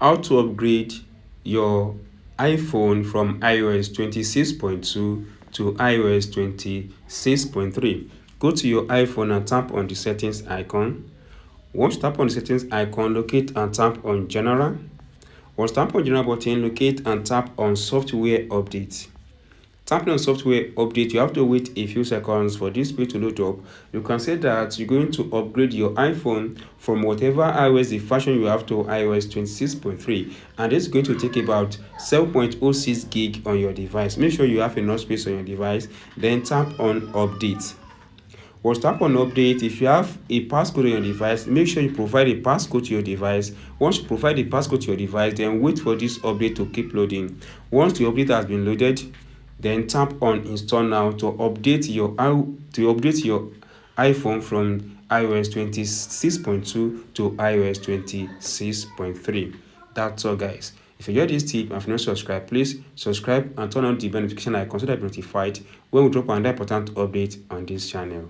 How to upgrade your iPhone from iOS 26.2 to iOS 26.3. Go to your iPhone and tap on the settings icon. Once you tap on the settings icon, locate and tap on general. Once tap on general button, locate and tap on software update. Tapping on software update, you have to wait a few seconds for this page to load up. You can say that you're going to upgrade your iPhone from whatever iOS version you have to iOS 26.3, and it's going to take about 7.06 gig on your device. Make sure you have enough space on your device, then tap on update. Once tap on update, if you have a passcode on your device, make sure you provide a passcode to your device. Once you provide a passcode to your device, then wait for this update to keep loading. Once the update has been loaded, then tap on install now to update your iPhone from iOS 26.2 to iOS 26.3. That's all, guys. If you enjoyed this tip and if you're not subscribed, please subscribe and turn on the notification icon so that you're notified when we drop another important update on this channel.